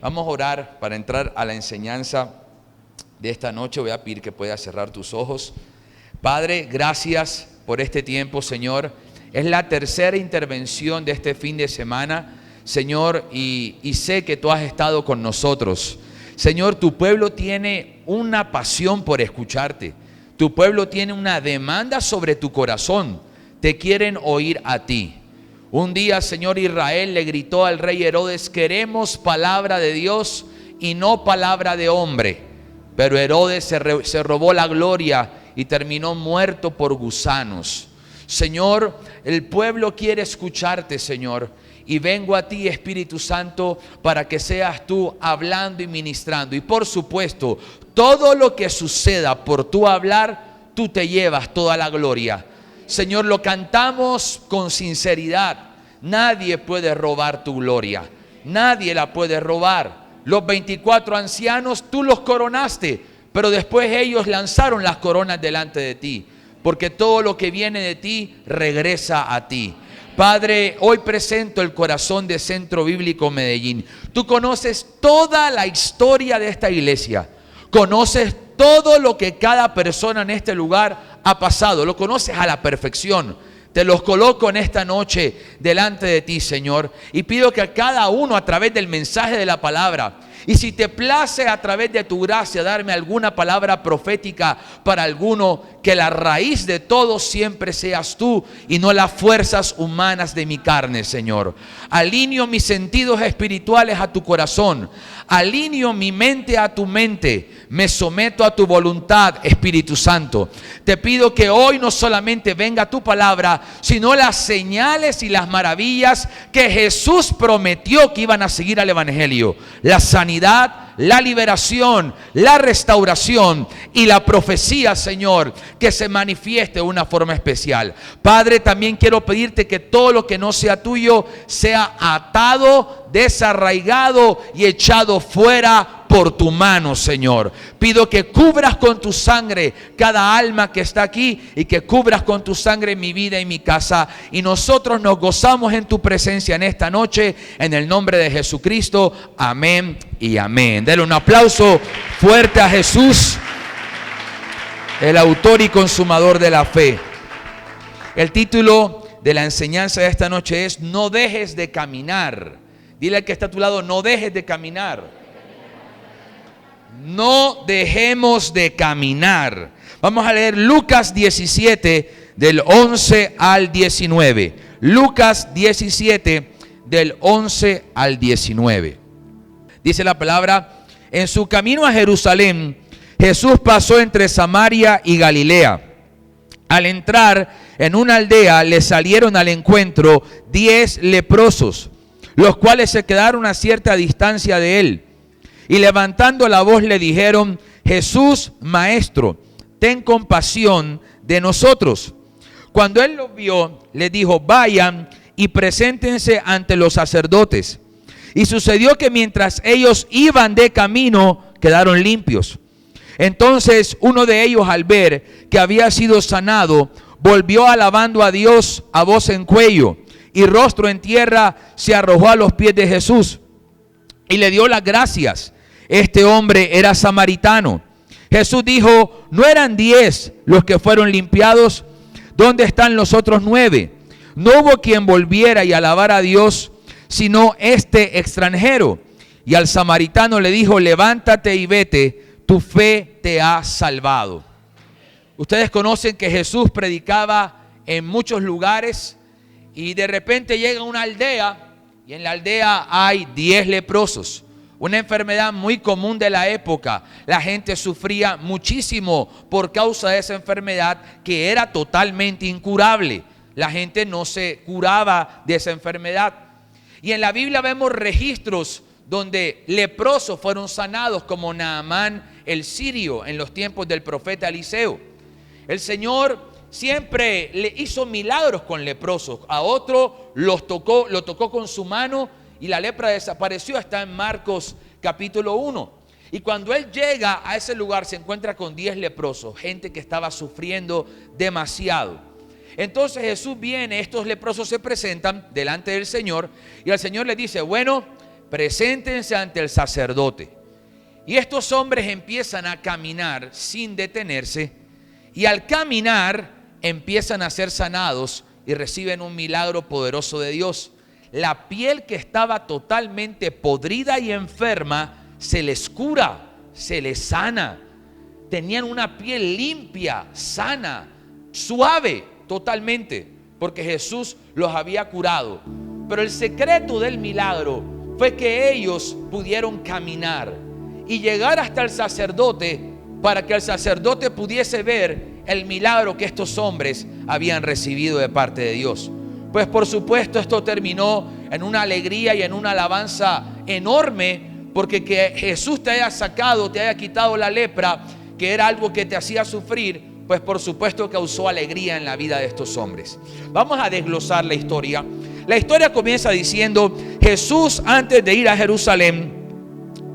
Vamos a orar para entrar a la enseñanza de esta noche. Voy a pedir que puedas cerrar tus ojos. Padre, gracias por este tiempo, Señor. Es la tercera intervención de este fin de semana, Señor, y sé que tú has estado con nosotros. Señor, tu pueblo tiene una pasión por escucharte. Tu pueblo tiene una demanda sobre tu corazón. Te quieren oír a ti. Un día, Señor, Israel le gritó al rey Herodes: queremos palabra de Dios y no palabra de hombre. Pero Herodes se robó la gloria y terminó muerto por gusanos. Señor, el pueblo quiere escucharte, Señor. Y vengo a ti, Espíritu Santo, para que seas tú hablando y ministrando. Y por supuesto, todo lo que suceda por tu hablar, tú te llevas toda la gloria. Señor, lo cantamos con sinceridad. Nadie puede robar tu gloria. Nadie la puede robar. Los 24 ancianos tú los coronaste, pero después ellos lanzaron las coronas delante de ti, porque todo lo que viene de ti regresa a ti. Padre, hoy presento el corazón de Centro Bíblico Medellín. Tú conoces toda la historia de esta iglesia. Conoces todo lo que cada persona en este lugar ha pasado. Lo conoces a la perfección. Te los coloco en esta noche delante de ti, Señor. Y pido que a cada uno, a través del mensaje de la palabra, y si te place a través de tu gracia darme alguna palabra profética para alguno, que la raíz de todo siempre seas tú y no las fuerzas humanas de mi carne, Señor. Alineo mis sentidos espirituales a tu corazón. Alineo mi mente a tu mente. Me someto a tu voluntad, Espíritu Santo. Te pido que hoy no solamente venga tu palabra, sino las señales y las maravillas que Jesús prometió que iban a seguir al evangelio. La sanidad, la liberación, la restauración y la profecía, Señor, que se manifieste de una forma especial. Padre, también quiero pedirte que todo lo que no sea tuyo sea atado, desarraigado y echado fuera por tu mano, Señor. Pido que cubras con tu sangre cada alma que está aquí y que cubras con tu sangre mi vida y mi casa. Y nosotros nos gozamos en tu presencia en esta noche, en el nombre de Jesucristo. Amén y amén. Dele un aplauso fuerte a Jesús, el autor y consumador de la fe. El título de la enseñanza de esta noche es: no dejes de caminar. Dile al que está a tu lado: no dejes de caminar. No dejemos de caminar. Vamos a leer Lucas 17 del 11 al 19. Lucas 17 del 11 al 19. Dice la palabra: en su camino a Jerusalén, Jesús pasó entre Samaria y Galilea. Al entrar en una aldea, le salieron al encuentro 10 leprosos, los cuales se quedaron a cierta distancia de él. Y levantando la voz le dijeron: Jesús, Maestro, ten compasión de nosotros. Cuando él los vio, les dijo: vayan y preséntense ante los sacerdotes. Y sucedió que mientras ellos iban de camino, quedaron limpios. Entonces uno de ellos, al ver que había sido sanado, volvió alabando a Dios a voz en cuello, y rostro en tierra se arrojó a los pies de Jesús y le dio las gracias. Este hombre era samaritano. Jesús dijo: ¿no eran 10 los que fueron limpiados? ¿Dónde están los otros 9? No hubo quien volviera y alabara a Dios, sino este extranjero. Y al samaritano le dijo: levántate y vete, tu fe te ha salvado. Ustedes conocen que Jesús predicaba en muchos lugares, y de repente llega a una aldea, y en la aldea hay 10 leprosos. Una enfermedad muy común de la época. La gente sufría muchísimo por causa de esa enfermedad, que era totalmente incurable. La gente no se curaba de esa enfermedad. Y en la Biblia vemos registros donde leprosos fueron sanados, como Naamán el sirio en los tiempos del profeta Eliseo. El Señor siempre le hizo milagros con leprosos. A otro lo tocó con su mano y la lepra desapareció. Está en Marcos capítulo 1. Y cuando él llega a ese lugar, se encuentra con 10 leprosos, gente que estaba sufriendo demasiado. Entonces Jesús viene, estos leprosos se presentan delante del Señor, y el Señor le dice: bueno, preséntense ante el sacerdote. Y estos hombres empiezan a caminar sin detenerse, y al caminar empiezan a ser sanados y reciben un milagro poderoso de Dios. La piel que estaba totalmente podrida y enferma se les cura, se les sana. Tenían una piel limpia, sana, suave totalmente, porque Jesús los había curado. Pero el secreto del milagro fue que ellos pudieron caminar y llegar hasta el sacerdote, para que el sacerdote pudiese ver el milagro que estos hombres habían recibido de parte de Dios. Pues por supuesto esto terminó en una alegría y en una alabanza enorme, porque que Jesús te haya sacado, te haya quitado la lepra, que era algo que te hacía sufrir, pues por supuesto causó alegría en la vida de estos hombres. Vamos a desglosar la historia. La historia comienza diciendo: Jesús, antes de ir a Jerusalén,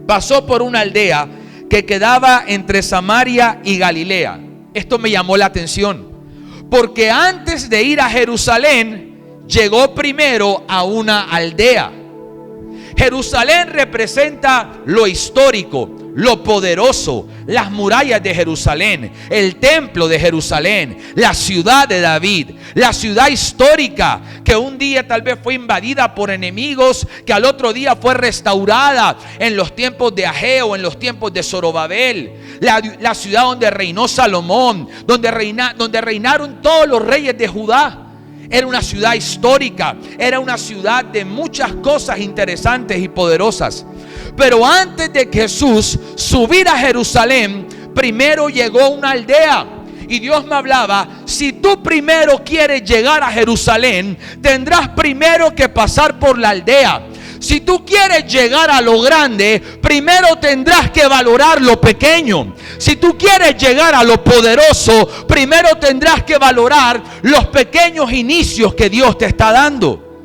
pasó por una aldea que quedaba entre Samaria y Galilea. Esto me llamó la atención, porque antes de ir a Jerusalén, llegó primero a una aldea. Jerusalén representa lo histórico, lo poderoso, las murallas de Jerusalén, el templo de Jerusalén, la ciudad de David, la ciudad histórica que un día tal vez fue invadida por enemigos, que al otro día fue restaurada en los tiempos de Ageo, en los tiempos de Zorobabel, la ciudad donde reinó Salomón, donde reinaron todos los reyes de Judá. Era una ciudad histórica, era una ciudad de muchas cosas interesantes y poderosas. Pero antes de Jesús subir a Jerusalén, primero llegó a una aldea. Y Dios me hablaba: si tú primero quieres llegar a Jerusalén, tendrás primero que pasar por la aldea. Si tú quieres llegar a lo grande, primero tendrás que valorar lo pequeño. Si tú quieres llegar a lo poderoso, primero tendrás que valorar los pequeños inicios que Dios te está dando.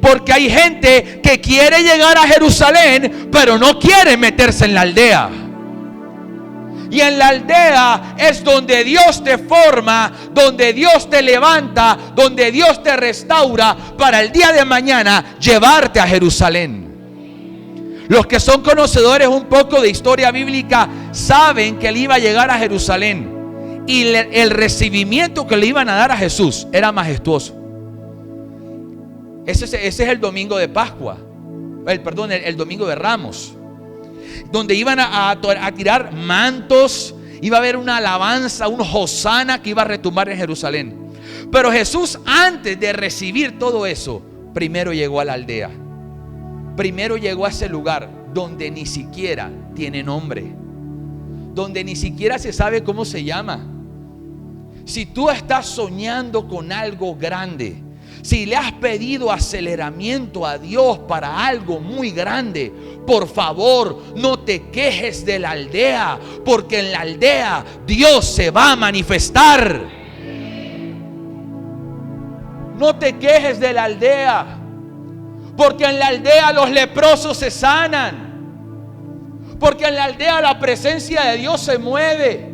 Porque hay gente que quiere llegar a Jerusalén, pero no quiere meterse en la aldea. Y en la aldea es donde Dios te forma, donde Dios te levanta, donde Dios te restaura para el día de mañana llevarte a Jerusalén. Los que son conocedores un poco de historia bíblica saben que él iba a llegar a Jerusalén, y el recibimiento que le iban a dar a Jesús era majestuoso. Ese es el domingo de Pascua, el domingo de Ramos, donde iban a tirar mantos, iba a haber una alabanza, un hosana que iba a retumbar en Jerusalén. Pero Jesús, antes de recibir todo eso, primero llegó a la aldea. Primero llegó a ese lugar donde ni siquiera tiene nombre, donde ni siquiera se sabe cómo se llama. Si tú estás soñando con algo grande, si le has pedido aceleramiento a Dios para algo muy grande, por favor, no te quejes de la aldea, porque en la aldea Dios se va a manifestar. No te quejes de la aldea, porque en la aldea los leprosos se sanan, porque en la aldea la presencia de Dios se mueve.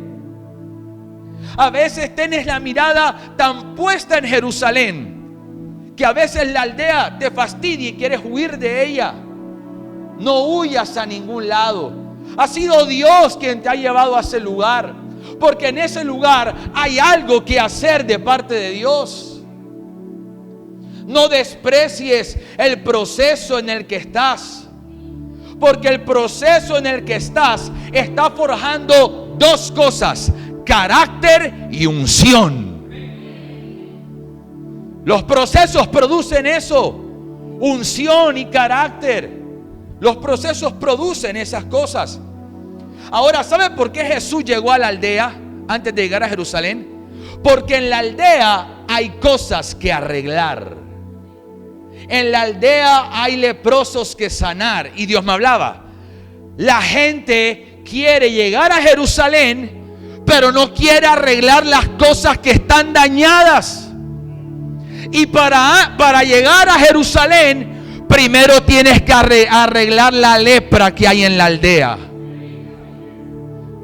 A veces tienes la mirada tan puesta en Jerusalén que a veces la aldea te fastidia y quieres huir de ella. No huyas a ningún lado. Ha sido Dios quien te ha llevado a ese lugar, porque en ese lugar hay algo que hacer de parte de Dios. No desprecies el proceso en el que estás, porque el proceso en el que estás está forjando dos cosas: carácter y unción. Los procesos producen eso, unción y carácter. Los procesos producen esas cosas. Ahora, ¿sabe por qué Jesús llegó a la aldea antes de llegar a Jerusalén? Porque en la aldea hay cosas que arreglar. En la aldea hay leprosos que sanar. Y Dios me hablaba: la gente quiere llegar a Jerusalén, pero no quiere arreglar las cosas que están dañadas. Y para llegar a Jerusalén, primero tienes que arreglar la lepra que hay en la aldea.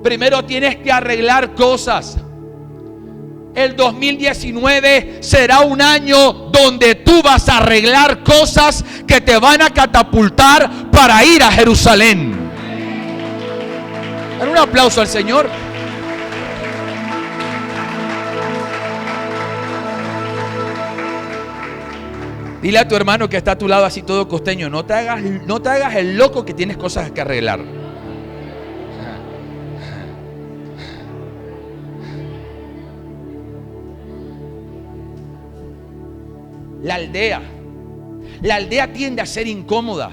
Primero tienes que arreglar cosas. el 2019 será un año donde tú vas a arreglar cosas que te van a catapultar para ir a Jerusalén. Dan un aplauso al Señor. Dile a tu hermano que está a tu lado así todo costeño, no te hagas el loco que tienes cosas que arreglar. La aldea tiende a ser incómoda.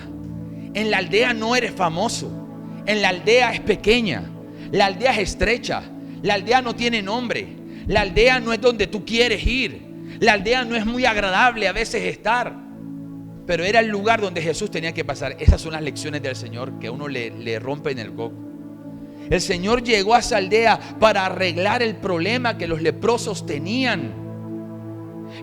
En la aldea no eres famoso. En la aldea es pequeña. La aldea es estrecha. La aldea no tiene nombre. La aldea no es donde tú quieres ir. La aldea no es muy agradable a veces estar, pero era el lugar donde Jesús tenía que pasar. Esas son las lecciones del Señor que a uno le rompen el coco. El Señor llegó a esa aldea para arreglar el problema que los leprosos tenían.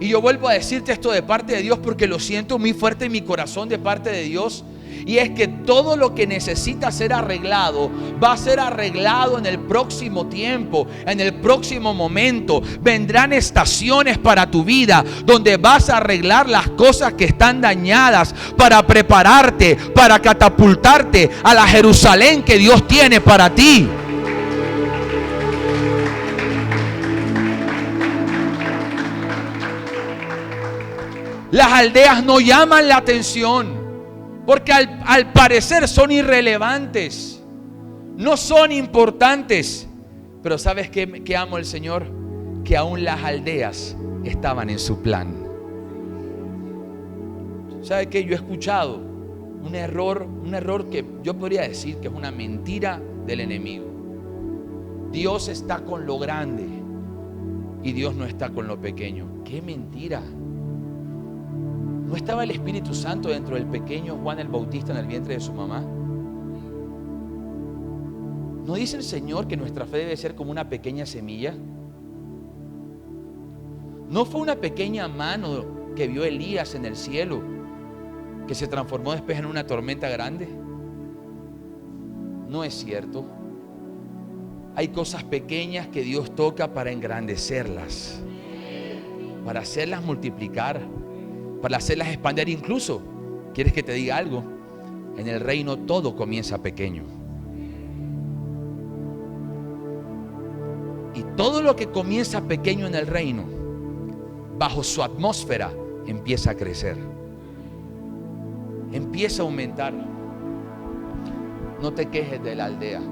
Y yo vuelvo a decirte esto de parte de Dios porque lo siento muy fuerte en mi corazón de parte de Dios. Y es que todo lo que necesita ser arreglado va a ser arreglado en el próximo tiempo, en el próximo momento. Vendrán estaciones para tu vida donde vas a arreglar las cosas que están dañadas para prepararte, para catapultarte a la Jerusalén que Dios tiene para ti. Las aldeas no llaman la atención porque al parecer son irrelevantes, no son importantes. Pero ¿sabes qué amo el Señor? Que aún las aldeas estaban en su plan. ¿Sabe qué? Yo he escuchado un error que yo podría decir que es una mentira del enemigo. Dios está con lo grande y Dios no está con lo pequeño. ¡Qué mentira! ¿No estaba el Espíritu Santo dentro del pequeño Juan el Bautista en el vientre de su mamá? ¿No dice el Señor que nuestra fe debe ser como una pequeña semilla? ¿No fue una pequeña mano que vio Elías en el cielo que se transformó después en una tormenta grande? No es cierto. Hay cosas pequeñas que Dios toca para engrandecerlas, para hacerlas multiplicar, para hacerlas expandir. Incluso, ¿quieres que te diga algo? En el reino todo comienza pequeño. Y todo lo que comienza pequeño en el reino, bajo su atmósfera, empieza a crecer. Empieza a aumentar. No te quejes de la aldea,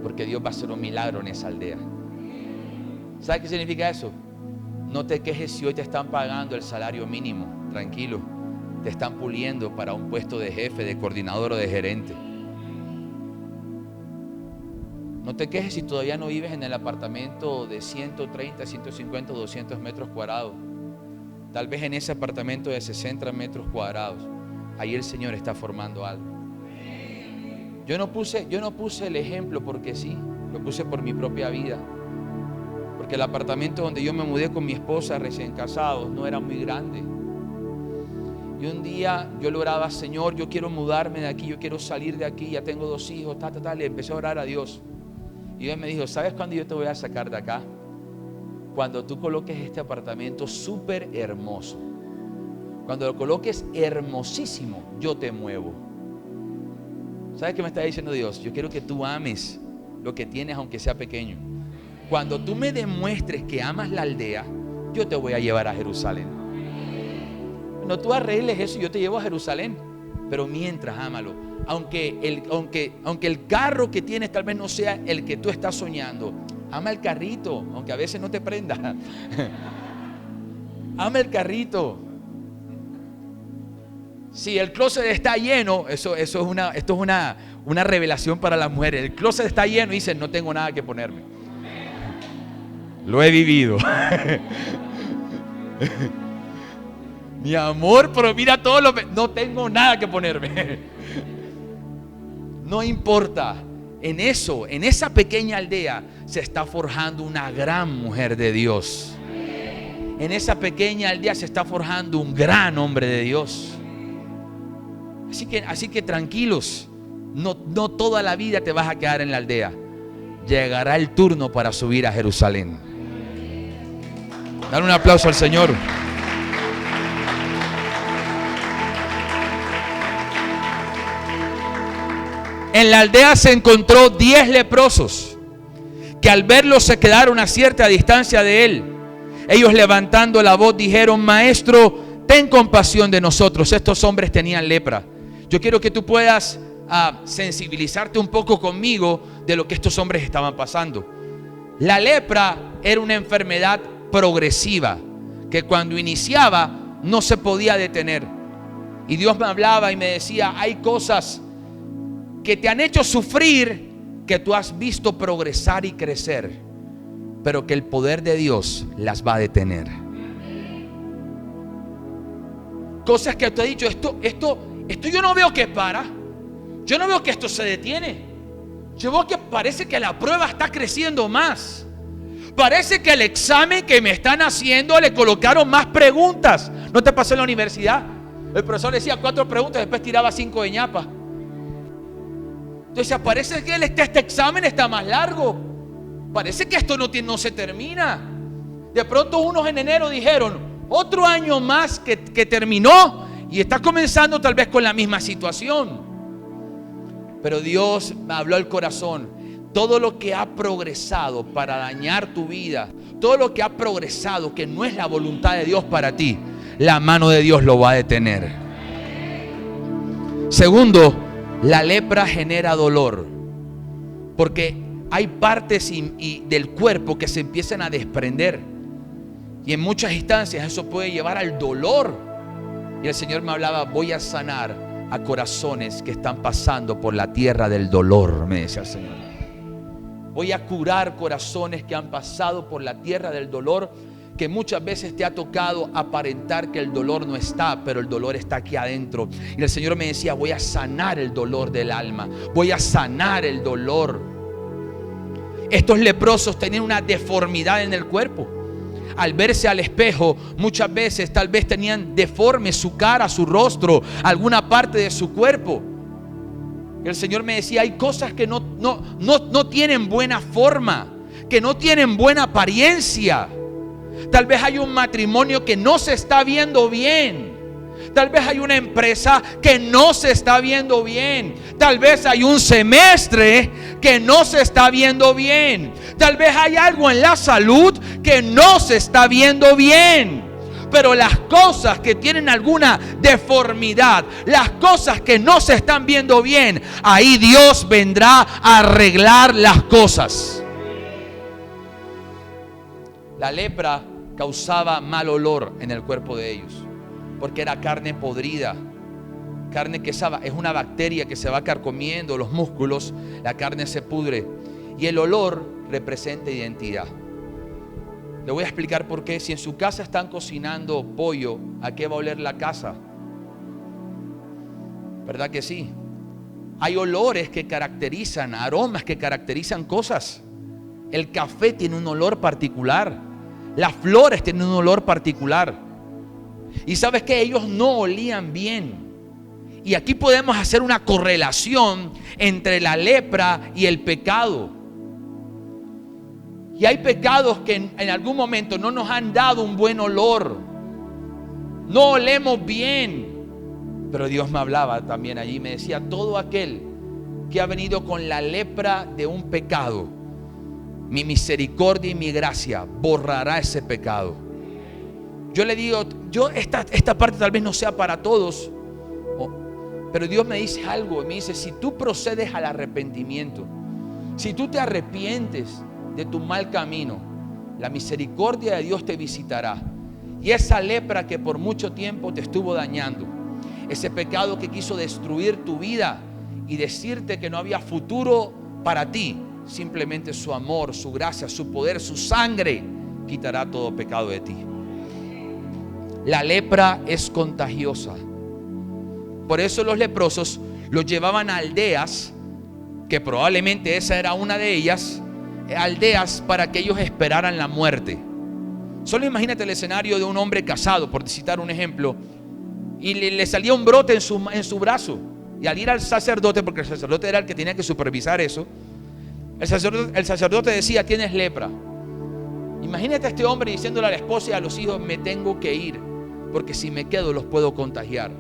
porque Dios va a hacer un milagro en esa aldea. ¿Sabes qué significa eso? No te quejes si hoy te están pagando el salario mínimo. Tranquilo, te están puliendo para un puesto de jefe, de coordinador o de gerente. No te quejes si todavía no vives en el apartamento de 130, 150, 200 metros cuadrados. Tal vez en ese apartamento de 60 metros cuadrados, ahí el Señor está formando algo. Yo no puse el ejemplo porque sí, lo puse por mi propia vida. Porque el apartamento donde yo me mudé con mi esposa recién casados no era muy grande. Y un día yo le oraba: Señor, yo quiero mudarme de aquí, yo quiero salir de aquí, ya tengo 2 hijos, le empecé a orar a Dios. Y Dios me dijo: ¿sabes cuándo yo te voy a sacar de acá? Cuando tú coloques este apartamento súper hermoso. Cuando lo coloques hermosísimo, yo te muevo. ¿Sabes qué me está diciendo Dios? Yo quiero que tú ames lo que tienes, aunque sea pequeño. Cuando tú me demuestres que amas la aldea, yo te voy a llevar a Jerusalén. No, tú arregles eso y yo te llevo a Jerusalén. Pero mientras, ámalo. Aunque el carro que tienes tal vez no sea el que tú estás soñando, ama el carrito, aunque a veces no te prenda. Ama el carrito. Si el closet está lleno, esto es una revelación para las mujeres. El closet está lleno y dicen: no tengo nada que ponerme. Lo he vivido. Mi amor, pero mira todo lo que... No tengo nada que ponerme. No importa. En esa pequeña aldea se está forjando una gran mujer de Dios. En esa pequeña aldea se está forjando un gran hombre de Dios. Así que tranquilos. No toda la vida te vas a quedar en la aldea. Llegará el turno para subir a Jerusalén. Dale un aplauso al Señor. En la aldea se encontró 10 leprosos, que al verlo se quedaron a cierta distancia de él. Ellos, levantando la voz, dijeron: Maestro, ten compasión de nosotros. Estos hombres tenían lepra. Yo quiero que tú puedas sensibilizarte un poco conmigo de lo que estos hombres estaban pasando. La lepra era una enfermedad progresiva que cuando iniciaba no se podía detener. Y Dios me hablaba y me decía: hay cosas que te han hecho sufrir, que tú has visto progresar y crecer, pero que el poder de Dios las va a detener. Cosas que te he dicho, esto yo no veo que para. Yo no veo que esto se detiene. Yo veo que parece que la prueba está creciendo más. Parece que el examen que me están haciendo le colocaron más preguntas. ¿No te pasó en la universidad? El profesor decía 4 preguntas, después tiraba 5 de ñapa. Entonces parece que este examen está más largo. Parece que esto no se termina. De pronto unos en enero dijeron: otro año más que terminó, y está comenzando tal vez con la misma situación. Pero Dios me habló al corazón: todo lo que ha progresado para dañar tu vida, todo lo que ha progresado que no es la voluntad de Dios para ti, la mano de Dios lo va a detener. Segundo, la lepra genera dolor, porque hay partes del cuerpo que se empiezan a desprender, y en muchas instancias eso puede llevar al dolor. Y el Señor me hablaba: voy a sanar a corazones que están pasando por la tierra del dolor, me decía el Señor. Voy a curar corazones que han pasado por la tierra del dolor, que muchas veces te ha tocado aparentar que el dolor no está, pero el dolor está aquí adentro. Y el Señor me decía: voy a sanar el dolor del alma, voy a sanar el dolor. Estos leprosos tenían una deformidad en el cuerpo. Al verse al espejo, muchas veces tal vez tenían deforme su cara, su rostro, alguna parte de su cuerpo. Y el Señor me decía: hay cosas que no tienen buena forma, que no tienen buena apariencia. Tal vez hay un matrimonio que no se está viendo bien. Tal vez hay una empresa que no se está viendo bien. Tal vez hay un semestre que no se está viendo bien. Tal vez hay algo en la salud que no se está viendo bien. Pero las cosas que tienen alguna deformidad, las cosas que no se están viendo bien, ahí Dios vendrá a arreglar las cosas. La lepra causaba mal olor en el cuerpo de ellos, porque era carne podrida, carne que es una bacteria que se va carcomiendo los músculos, la carne se pudre, y el olor representa identidad. Le voy a explicar por qué. Si en su casa están cocinando pollo, ¿a qué va a oler la casa? ¿Verdad que sí? Hay olores que caracterizan, aromas que caracterizan cosas. El café tiene un olor particular. Las flores tienen un olor particular. Y sabes que ellos no olían bien. Y aquí podemos hacer una correlación entre la lepra y el pecado. Y hay pecados que en algún momento no nos han dado un buen olor. No olemos bien. Pero Dios me hablaba también allí, me decía: todo aquel que ha venido con la lepra de un pecado, mi misericordia y mi gracia borrará ese pecado. Yo le digo, esta parte tal vez no sea para todos, pero Dios me dice algo. Me dice: si tú procedes al arrepentimiento, si tú te arrepientes de tu mal camino, la misericordia de Dios te visitará. Y esa lepra que por mucho tiempo te estuvo dañando, ese pecado que quiso destruir tu vida y decirte que no había futuro para ti, simplemente su amor, su gracia, su poder, su sangre quitará todo pecado de ti. La lepra es contagiosa. Por eso los leprosos los llevaban a aldeas, que probablemente esa era una de ellas, aldeas para que ellos esperaran la muerte. Solo imagínate el escenario de un hombre casado, por citar un ejemplo, y le salía un brote en su brazo, y al ir al sacerdote, porque el sacerdote era el que tenía que supervisar eso, el sacerdote decía: tienes lepra. Imagínate a este hombre diciéndole a la esposa y a los hijos: me tengo que ir, porque si me quedo los puedo contagiar.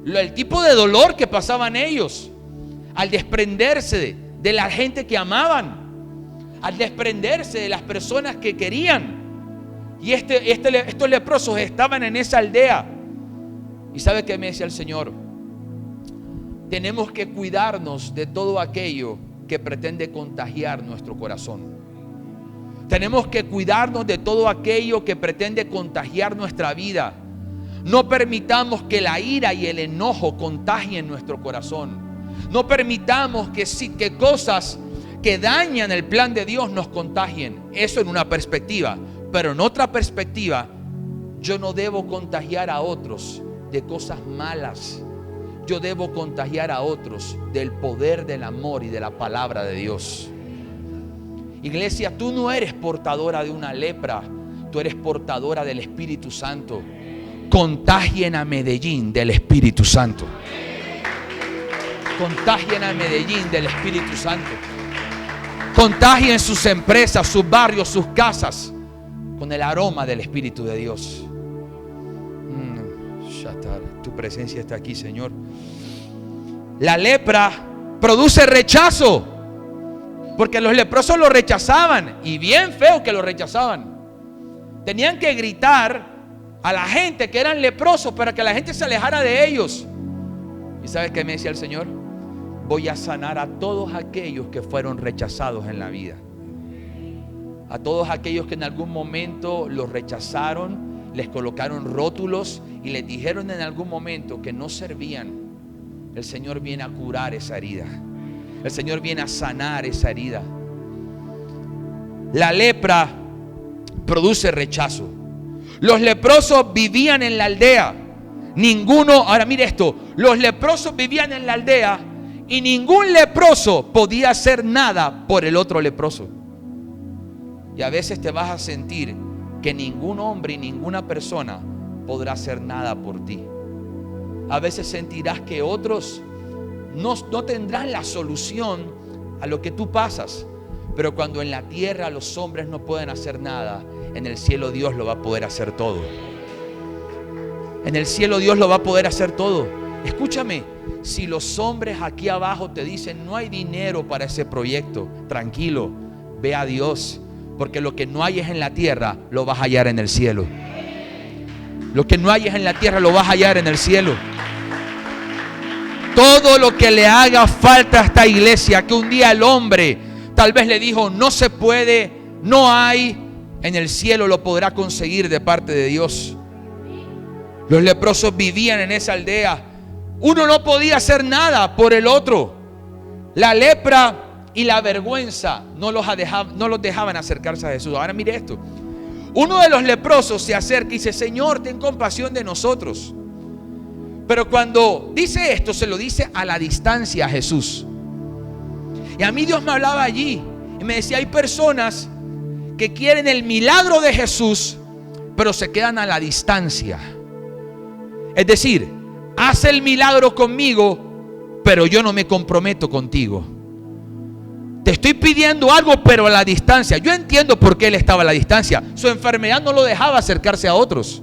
El tipo de dolor que pasaban ellos al desprenderse de la gente que amaban, al desprenderse de las personas que querían. Y estos leprosos estaban en esa aldea. ¿Y sabe qué me decía el Señor? Tenemos que cuidarnos de todo aquello que pretende contagiar nuestro corazón. Tenemos que cuidarnos de todo aquello que pretende contagiar nuestra vida. No permitamos que la ira y el enojo contagien nuestro corazón. No permitamos que cosas que dañan el plan de Dios nos contagien. Eso en una perspectiva. Pero en otra perspectiva, yo no debo contagiar a otros de cosas malas. Yo debo contagiar a otros del poder del amor y de la palabra de Dios. Iglesia, tú no eres portadora de una lepra, tú eres portadora del Espíritu Santo. Contagien a Medellín del Espíritu Santo. Contagien a Medellín del Espíritu Santo. Contagien sus empresas, sus barrios, sus casas con el aroma del Espíritu de Dios. Tu presencia está aquí, Señor. La lepra produce rechazo, porque los leprosos lo rechazaban, y bien feo que lo rechazaban. Tenían que gritar a la gente que eran leprosos para que la gente se alejara de ellos. ¿Y sabes qué me decía el Señor? Voy a sanar a todos aquellos que fueron rechazados en la vida. A todos aquellos que en algún momento los rechazaron, les colocaron rótulos y les dijeron en algún momento que no servían. El Señor viene a curar esa herida. El Señor viene a sanar esa herida. La lepra produce rechazo. Los leprosos vivían en la aldea. Ahora mire esto, los leprosos vivían en la aldea y ningún leproso podía hacer nada por el otro leproso. Y a veces te vas a sentir que ningún hombre y ninguna persona podrá hacer nada por ti. A veces sentirás que otros no tendrán la solución a lo que tú pasas. Pero cuando en la tierra los hombres no pueden hacer nada, en el cielo Dios lo va a poder hacer todo. En el cielo Dios lo va a poder hacer todo. Escúchame, si los hombres aquí abajo te dicen no hay dinero para ese proyecto, tranquilo, ve a Dios. Porque lo que no hayes en la tierra lo vas a hallar en el cielo. Lo que no hayes en la tierra lo vas a hallar en el cielo. Todo lo que le haga falta a esta iglesia, que un día el hombre tal vez le dijo no se puede, no hay, en el cielo lo podrá conseguir de parte de Dios. Los leprosos vivían en esa aldea. Uno no podía hacer nada por el otro. La lepra y la vergüenza no los dejaban acercarse a Jesús. Ahora mire esto. Uno de los leprosos se acerca y dice: Señor, ten compasión de nosotros. Pero cuando dice esto, se lo dice a la distancia a Jesús. Y a mí Dios me hablaba allí y me decía: hay personas que quieren el milagro de Jesús, pero se quedan a la distancia. Es decir, haz el milagro conmigo, pero yo no me comprometo contigo. Te estoy pidiendo algo, pero a la distancia. Yo entiendo por qué él estaba a la distancia. Su enfermedad no lo dejaba acercarse a otros.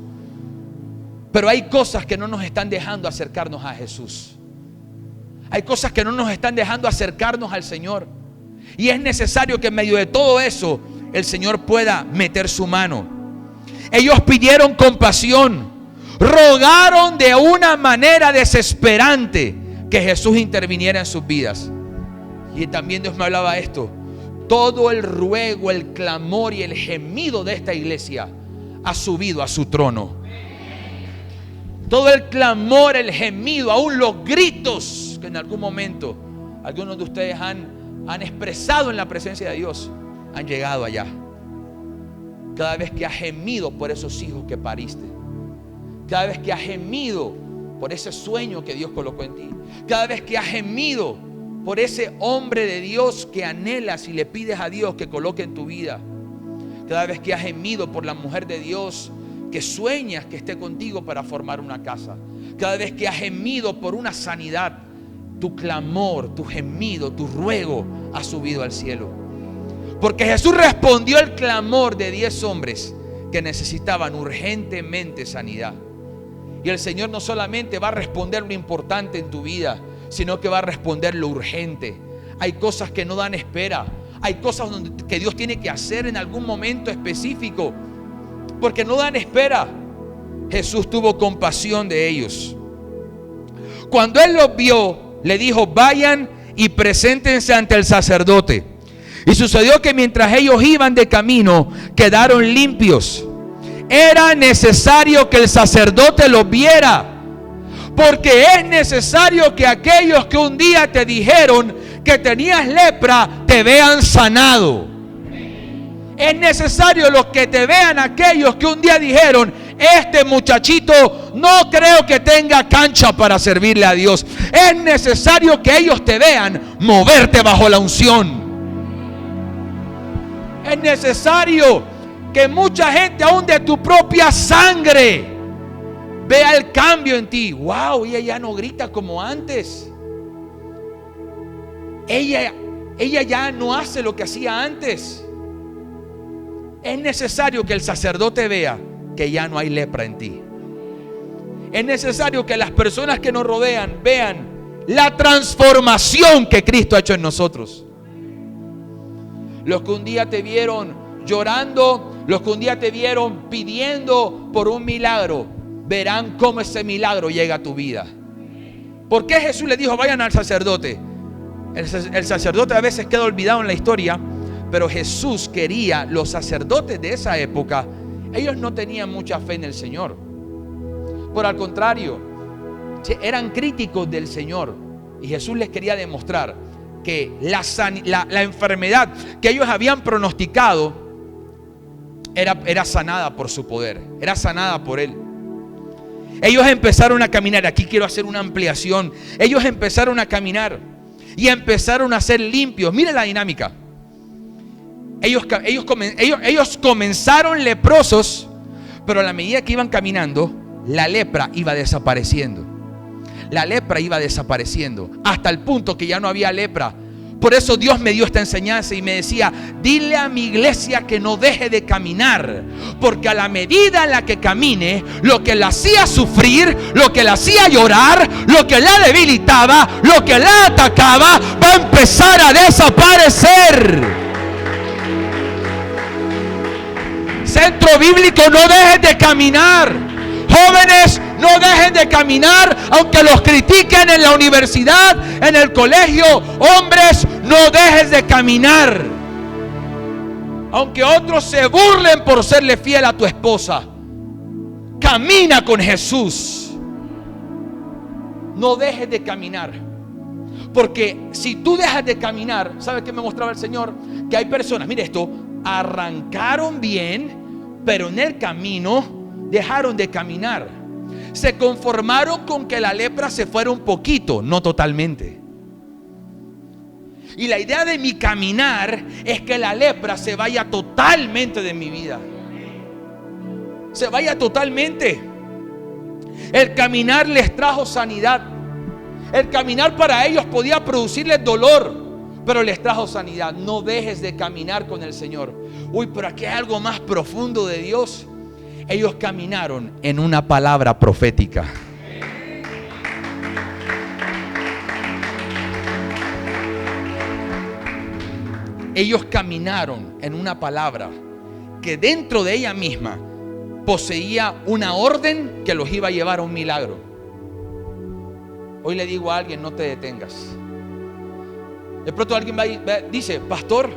Pero hay cosas que no nos están dejando acercarnos a Jesús. Hay cosas que no nos están dejando acercarnos al Señor. Y es necesario que en medio de todo eso el Señor pueda meter su mano. Ellos pidieron compasión. Rogaron de una manera desesperante que Jesús interviniera en sus vidas. Y también Dios me hablaba esto: todo el ruego, el clamor y el gemido de esta iglesia ha subido a su trono. Todo el clamor, el gemido, aún los gritos que en algún momento algunos de ustedes han expresado en la presencia de Dios, han llegado allá. Cada vez que has gemido por esos hijos que pariste, cada vez que has gemido por ese sueño que Dios colocó en ti, cada vez que has gemido por ese hombre de Dios que anhelas y le pides a Dios que coloque en tu vida, cada vez que has gemido por la mujer de Dios que sueñas que esté contigo para formar una casa, cada vez que has gemido por una sanidad, tu clamor, tu gemido, tu ruego ha subido al cielo. Porque Jesús respondió al clamor de 10 hombres que necesitaban urgentemente sanidad. Y el Señor no solamente va a responder lo importante en tu vida, sino que va a responder lo urgente. Hay cosas que no dan espera. Hay cosas que Dios tiene que hacer en algún momento específico, porque no dan espera. Jesús tuvo compasión de ellos. Cuando Él los vio, le dijo: vayan y preséntense ante el sacerdote. Y sucedió que mientras ellos iban de camino, quedaron limpios. Era necesario que el sacerdote los viera, porque es necesario que aquellos que un día te dijeron que tenías lepra te vean sanado. Es necesario los que te vean aquellos que un día dijeron: este muchachito no creo que tenga cancha para servirle a Dios. Es necesario que ellos te vean moverte bajo la unción. Es necesario que mucha gente, aún de tu propia sangre, vea el cambio en ti. Wow, ella ya no grita como antes. Ella ya no hace lo que hacía antes. Es necesario que el sacerdote vea que ya no hay lepra en ti. Es necesario que las personas que nos rodean vean la transformación que Cristo ha hecho en nosotros. Los que un día te vieron llorando, los que un día te vieron pidiendo por un milagro, verán cómo ese milagro llega a tu vida. ¿Por qué Jesús le dijo: vayan al sacerdote? El sacerdote a veces queda olvidado en la historia, pero Jesús quería, los sacerdotes de esa época, ellos no tenían mucha fe en el Señor. Por el contrario, eran críticos del Señor. Y Jesús les quería demostrar que la enfermedad que ellos habían pronosticado era sanada por su poder, era sanada por Él. Ellos empezaron a caminar. Aquí quiero hacer una ampliación. Ellos empezaron a caminar y empezaron a ser limpios. Mire la dinámica. Ellos comenzaron leprosos, pero a la medida que iban caminando, la lepra iba desapareciendo. La lepra iba desapareciendo hasta el punto que ya no había lepra. Por eso Dios me dio esta enseñanza y me decía: dile a mi iglesia que no deje de caminar, porque a la medida en la que camine, lo que la hacía sufrir, lo que la hacía llorar, lo que la debilitaba, lo que la atacaba, va a empezar a desaparecer. Centro Bíblico, no dejes de caminar. Jóvenes, no dejen de caminar, aunque los critiquen en la universidad, en el colegio. Hombres, no dejes de caminar, aunque otros se burlen por serle fiel a tu esposa. Camina con Jesús. No dejes de caminar, porque si tú dejas de caminar, ¿sabes qué me mostraba el Señor? Que hay personas, mire esto, arrancaron bien, pero en el camino dejaron de caminar. Se conformaron con que la lepra se fuera un poquito, no totalmente. Y la idea de mi caminar es que la lepra se vaya totalmente de mi vida. Se vaya totalmente. El caminar les trajo sanidad. El caminar para ellos podía producirles dolor, pero les trajo sanidad. No dejes de caminar con el Señor. Uy, pero aquí hay algo más profundo de Dios. Ellos caminaron en una palabra profética. Ellos caminaron en una palabra que dentro de ella misma poseía una orden que los iba a llevar a un milagro. Hoy le digo a alguien: no te detengas. De pronto alguien dice: pastor,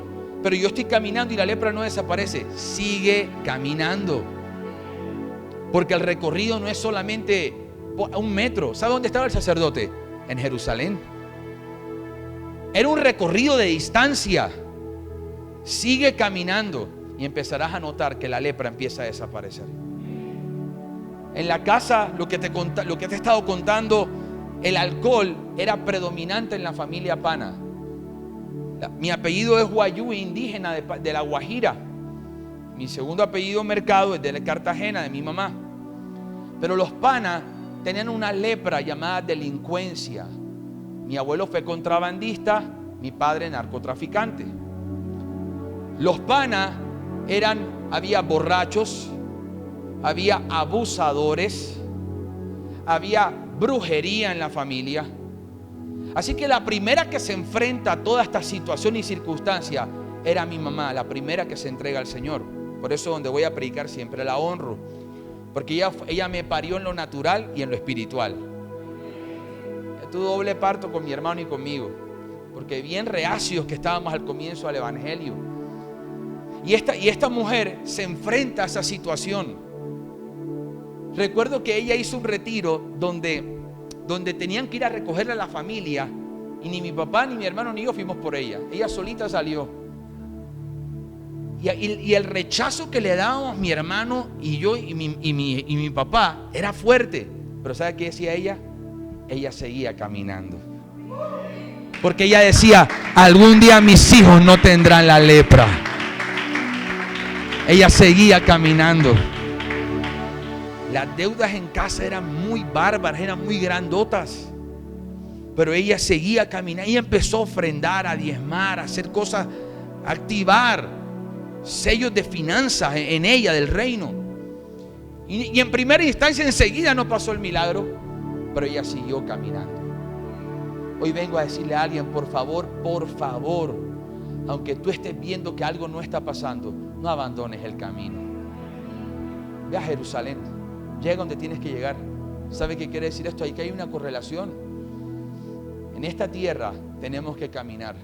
pero yo estoy caminando y la lepra no desaparece. Sigue caminando, porque el recorrido no es solamente un metro. ¿Sabe dónde estaba el sacerdote? En Jerusalén. Era un recorrido de distancia. Sigue caminando y empezarás a notar que la lepra empieza a desaparecer. En la casa, lo que te he estado contando, el alcohol era predominante en la familia Pana. Mi apellido es Guayú, indígena de La Guajira. Mi segundo apellido Mercado es de Cartagena, de mi mamá. Pero los Pana tenían una lepra llamada delincuencia. Mi abuelo fue contrabandista, mi padre narcotraficante. Los panas había borrachos, había abusadores, había brujería en la familia. Así que la primera que se enfrenta a toda esta situación y circunstancia era mi mamá, la primera que se entrega al Señor. Por eso donde voy a predicar siempre la honro, porque ella me parió en lo natural y en lo espiritual. Tuve doble parto con mi hermano y conmigo, porque bien reacios que estábamos al comienzo al evangelio. Y esta mujer se enfrenta a esa situación. Recuerdo que ella hizo un retiro donde tenían que ir a recogerla a la familia, y ni mi papá, ni mi hermano, ni yo fuimos por ella. Ella solita salió. Y el rechazo que le dábamos mi hermano y yo y mi papá era fuerte. Pero ¿sabe qué decía ella? Ella seguía caminando. Porque ella decía: algún día mis hijos no tendrán la lepra. Ella seguía caminando. Las deudas en casa eran muy bárbaras, eran muy grandotas. Pero ella seguía caminando. Ella empezó a ofrendar, a diezmar, a hacer cosas, a activar sellos de finanzas en ella, del reino. Y en primera instancia enseguida no pasó el milagro, pero ella siguió caminando. Hoy vengo a decirle a alguien: por favor, aunque tú estés viendo que algo no está pasando, no abandones el camino. Ve a Jerusalén, llega donde tienes que llegar. ¿Sabe qué quiere decir esto? Ahí que hay una correlación. En esta tierra tenemos que caminar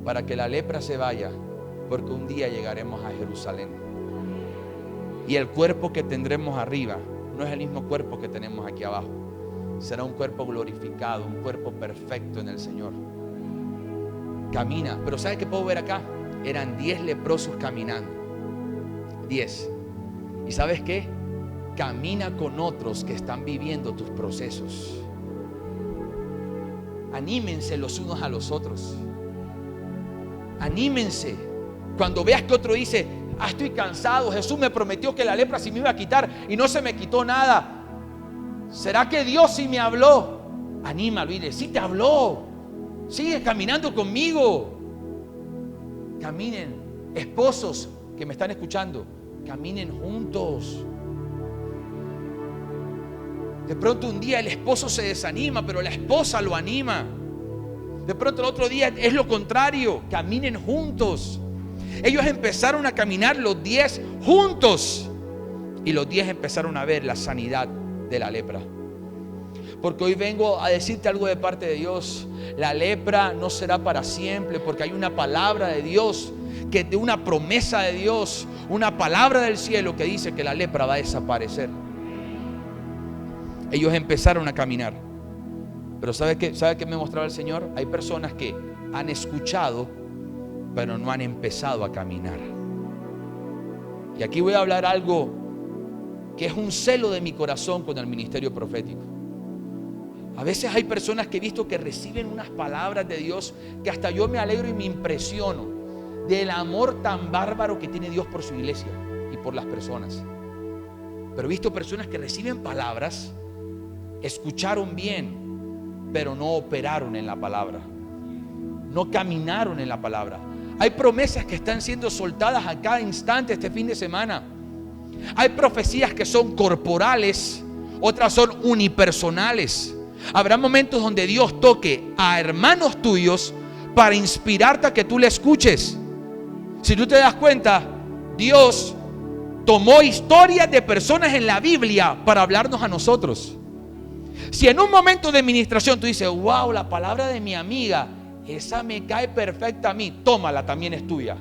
para que la lepra se vaya, porque un día llegaremos a Jerusalén. Y el cuerpo que tendremos arriba no es el mismo cuerpo que tenemos aquí abajo. Será un cuerpo glorificado, un cuerpo perfecto en el Señor. Camina. Pero ¿sabe qué puedo ver acá? Eran 10 leprosos caminando. 10. ¿Y sabes qué? Camina con otros que están viviendo tus procesos. Anímense los unos a los otros. Anímense. Cuando veas que otro dice: estoy cansado, Jesús me prometió que la lepra sí me iba a quitar y no se me quitó nada. ¿Será que Dios sí me habló? Anímalo y dile: sí te habló. Sigue caminando conmigo. Caminen. Esposos que me están escuchando, caminen juntos. De pronto un día el esposo se desanima, pero la esposa lo anima. De pronto el otro día es lo contrario. Caminen juntos. Ellos empezaron a caminar los 10 juntos, y los 10 empezaron a ver la sanidad de la lepra. Porque hoy vengo a decirte algo de parte de Dios. La lepra no será para siempre, porque hay una palabra de Dios, que de una promesa de Dios, una palabra del cielo que dice que la lepra va a desaparecer. Ellos empezaron a caminar. Pero ¿sabe qué me mostraba el Señor? Hay personas que han escuchado, pero no han empezado a caminar. Y aquí voy a hablar algo que es un celo de mi corazón con el ministerio profético. A veces hay personas que he visto que reciben unas palabras de Dios que hasta yo me alegro y me impresiono del amor tan bárbaro que tiene Dios por su iglesia y por las personas. Pero he visto personas que reciben palabras, escucharon bien, pero no operaron en la palabra, no caminaron en la palabra. Hay promesas que están siendo soltadas a cada instante este fin de semana. Hay profecías que son corporales, otras son unipersonales. Habrá momentos donde Dios toque a hermanos tuyos para inspirarte a que tú le escuches. Si tú te das cuenta, Dios tomó historias de personas en la Biblia para hablarnos a nosotros. Si en un momento de ministración tú dices: wow, la palabra de mi amiga, esa me cae perfecta a mí, tómala, también es tuya.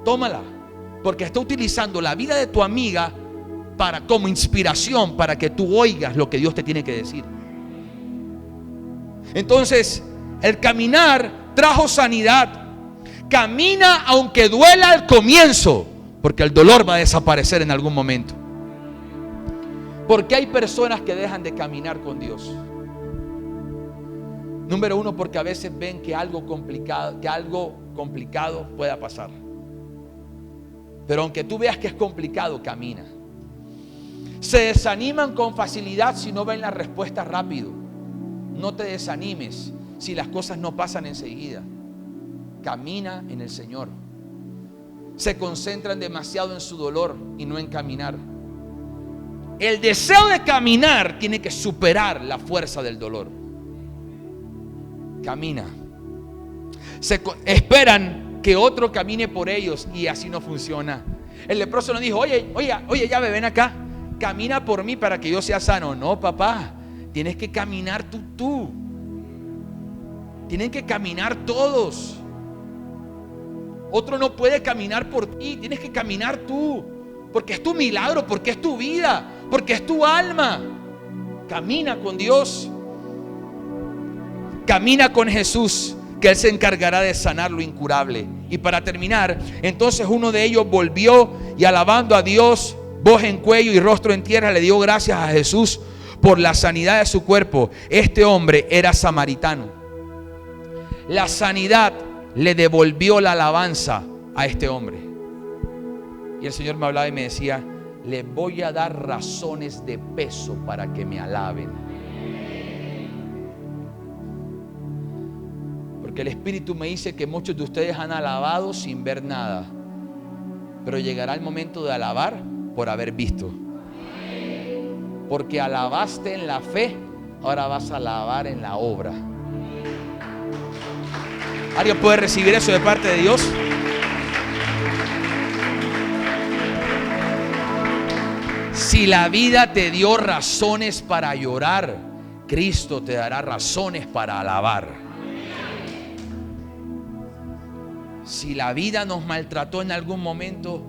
Tómala, porque está utilizando la vida de tu amiga como inspiración para que tú oigas lo que Dios te tiene que decir. Entonces, el caminar trajo sanidad. Camina aunque duela al comienzo, porque el dolor va a desaparecer en algún momento. ¿Por qué hay personas que dejan de caminar con Dios? Número 1, porque a veces ven que algo complicado pueda pasar. Pero aunque tú veas que es complicado, camina. Se desaniman con facilidad si no ven la respuesta rápido. No te desanimes si las cosas no pasan enseguida. camina en el Señor. Se concentran demasiado en su dolor y no en caminar. El deseo de caminar tiene que superar la fuerza del dolor. Camina. Esperan que otro camine por ellos y así no funciona. El leproso no dijo, oye, ya ven acá, camina por mí para que yo sea sano. No, papá, tienes que caminar tú. Tienen que caminar todos. Otro no puede caminar por ti, tienes que caminar tú. Porque es tu milagro, porque es tu vida, porque es tu alma. Camina con Dios. Camina con Jesús, que Él se encargará de sanar lo incurable. Y para terminar, entonces uno de ellos volvió y alabando a Dios, voz en cuello y rostro en tierra, le dio gracias a Jesús por la sanidad de su cuerpo. Este hombre era samaritano. La sanidad le devolvió la alabanza a este hombre. Y el Señor me hablaba y me decía, le voy a dar razones de peso para que me alaben. Porque el Espíritu me dice que muchos de ustedes han alabado sin ver nada, pero llegará el momento de alabar por haber visto. Porque alabaste en la fe, ahora vas a alabar en la obra. ¿Alguien puede recibir eso de parte de Dios? Si la vida te dio razones para llorar, Cristo te dará razones para alabar. Si la vida nos maltrató en algún momento,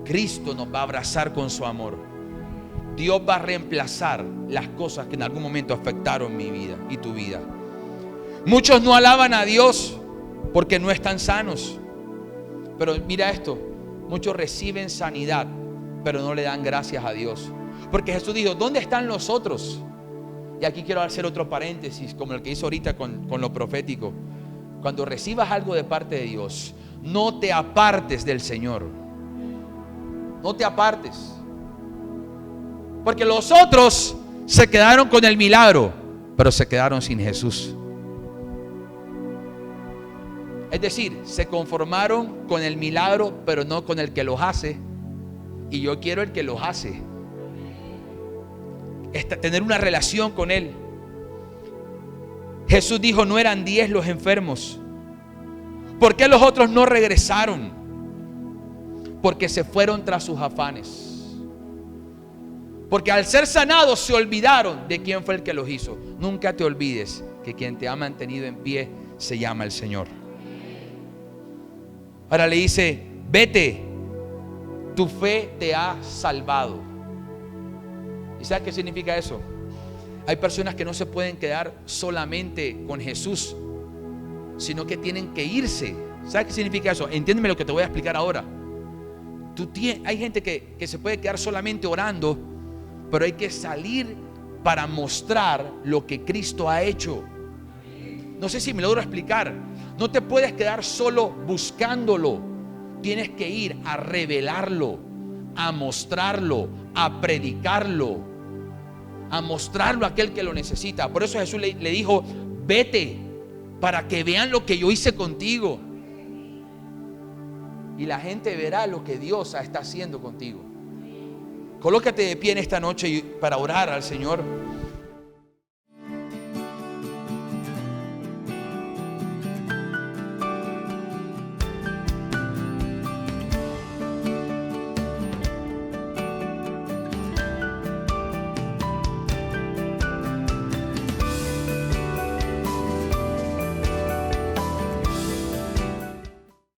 Cristo nos va a abrazar con su amor. Dios va a reemplazar las cosas que en algún momento afectaron mi vida y tu vida. Muchos no alaban a Dios porque no están sanos. Pero mira esto, muchos reciben sanidad, pero no le dan gracias a Dios. Porque Jesús dijo, ¿dónde están los otros? Y aquí quiero hacer otro paréntesis, como el que hizo ahorita con lo profético. Cuando recibas algo de parte de Dios, no te apartes del Señor. No te apartes. Porque los otros se quedaron con el milagro, pero se quedaron sin Jesús. Es decir, se conformaron con el milagro, pero no con el que los hace. Y yo quiero el que los hace. Tener una relación con Él. Jesús dijo, no eran 10 los enfermos. ¿Por qué los otros no regresaron? Porque se fueron tras sus afanes. Porque al ser sanados se olvidaron de quién fue el que los hizo. Nunca te olvides que quien te ha mantenido en pie se llama el Señor. Ahora le dice, vete, tu fe te ha salvado. ¿Y sabes qué significa eso? Hay personas que no se pueden quedar solamente con Jesús, sino que tienen que irse. ¿Sabes qué significa eso? Entiéndeme lo que te voy a explicar ahora. Hay gente que se puede quedar solamente orando, pero hay que salir para mostrar lo que Cristo ha hecho. No sé si me logro explicar. No te puedes quedar solo buscándolo. Tienes que ir a revelarlo, a mostrarlo, a predicarlo, a mostrarlo a aquel que lo necesita. Por eso Jesús le dijo, vete para que vean lo que yo hice contigo. Y la gente verá lo que Dios está haciendo contigo. Colócate de pie en esta noche para orar al Señor.